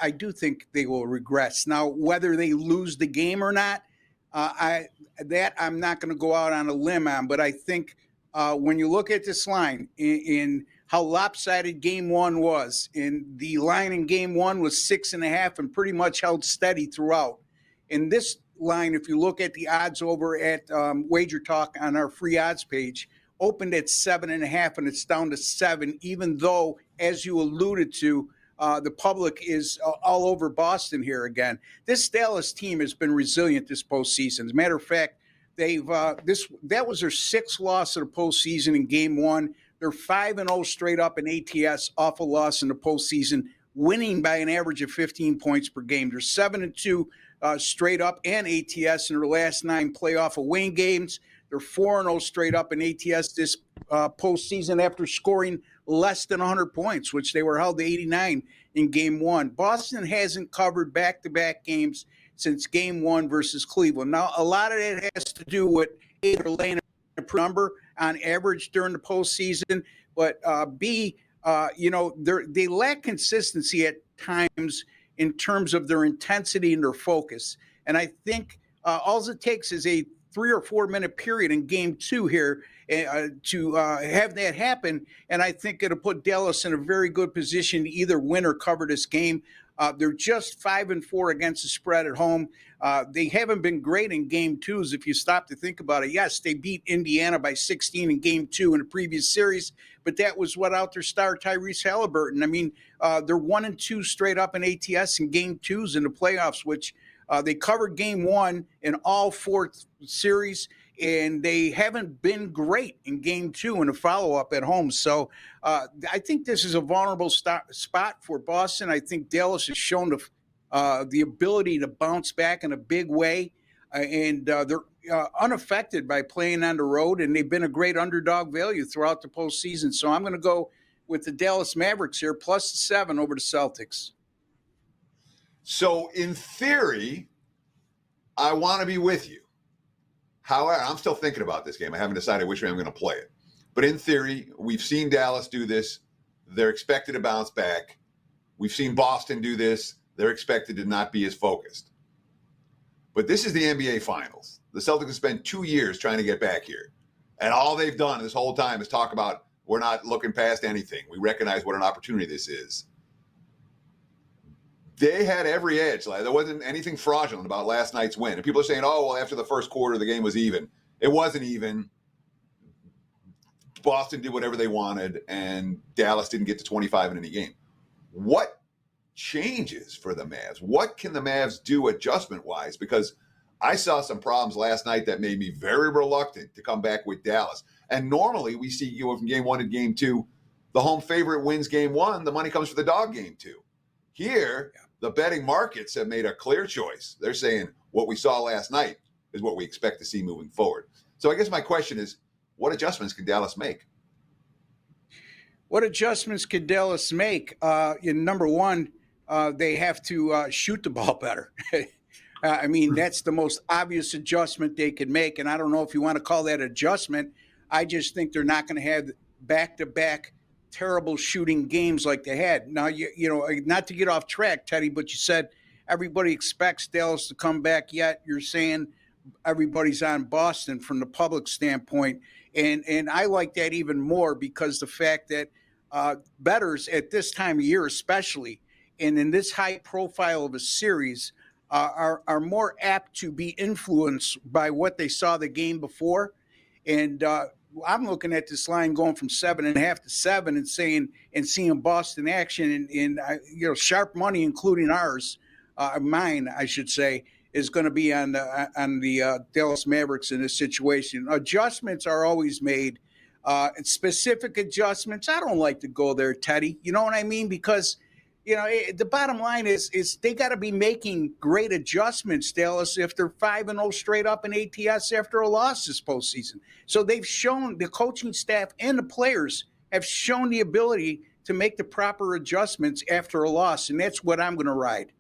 I do think they will regress. Now, whether they lose the game or not, I'm not going to go out on a limb on. But I think when you look at this line in how lopsided game one was, and the line in game one was 6.5 and pretty much held steady throughout. In this line, if you look at the odds over at Wager Talk on our free odds page, opened at 7.5 and it's down to 7, even though, as you alluded to, the public is all over Boston here again. This Dallas team has been resilient this postseason. As a matter of fact, that was their 6th loss of the postseason in game one. They're 5-0 straight up in ATS off a loss in the postseason, winning by an average of 15 points per game. They're 7-2 straight up and ATS in their last 9 playoff away games. They're 4-0 straight up in ATS this postseason after scoring less than 100 points, which they were held to 89 in game one. Boston hasn't covered back-to-back games since game one versus Cleveland. Now, a lot of that has to do with either laying a number on average during the postseason, but B, they lack consistency at times in terms of their intensity and their focus. And I think all it takes is a 3 or 4 minute period in game two here to have that happen. And I think it'll put Dallas in a very good position to either win or cover this game. They're just 5-4 against the spread at home. They haven't been great in game twos if you stop to think about it. Yes, they beat Indiana by 16 in game 2 in the previous series, but that was without their star Tyrese Halliburton. I mean, they're 1-2 straight up in ATS in game twos in the playoffs, which they covered game 1 in all 4 series, and they haven't been great in game 2 in a follow-up at home. So I think this is a vulnerable spot for Boston. I think Dallas has shown the ability to bounce back in a big way, and they're unaffected by playing on the road, and they've been a great underdog value throughout the postseason. So I'm going to go with the Dallas Mavericks here, plus 7 over the Celtics. So in theory, I want to be with you. However, I'm still thinking about this game. I haven't decided which way I'm going to play it. But in theory, we've seen Dallas do this. They're expected to bounce back. We've seen Boston do this. They're expected to not be as focused. But this is the NBA Finals. The Celtics have spent 2 years trying to get back here. And all they've done this whole time is talk about, we're not looking past anything. We recognize what an opportunity this is. They had every edge. There wasn't anything fraudulent about last night's win. And people are saying, oh, well, after the first quarter, the game was even. It wasn't even. Boston did whatever they wanted, and Dallas didn't get to 25 in any game. What changes for the Mavs? What can the Mavs do adjustment-wise? Because I saw some problems last night that made me very reluctant to come back with Dallas. And normally we see you from game 1 to game 2, the home favorite wins game 1, the money comes for the dog game 2. Here, the betting markets have made a clear choice. They're saying what we saw last night is what we expect to see moving forward. So I guess my question is, what adjustments can Dallas make? What adjustments could Dallas make? Number one, they have to shoot the ball better. I mean, that's the most obvious adjustment they could make. And I don't know if you want to call that adjustment. I just think they're not going to have back-to-back terrible shooting games like they had. Now, not to get off track, Teddy, but you said everybody expects Dallas to come back, yet you're saying everybody's on Boston from the public standpoint. And I like that even more because the fact that bettors at this time of year especially, and in this high profile of a series, are more apt to be influenced by what they saw the game before. And I'm looking at this line going from 7.5 to 7 and seeing Boston action and sharp money, including mine, I should say, is going to be on the Dallas Mavericks in this situation. Adjustments are always made, specific adjustments. I don't like to go there, Teddy. You know what I mean? Because the bottom line is they got to be making great adjustments, Dallas, if they're 5-0 straight up in ATS after a loss this postseason. So they've shown, the coaching staff and the players have shown the ability to make the proper adjustments after a loss, and that's what I'm going to ride.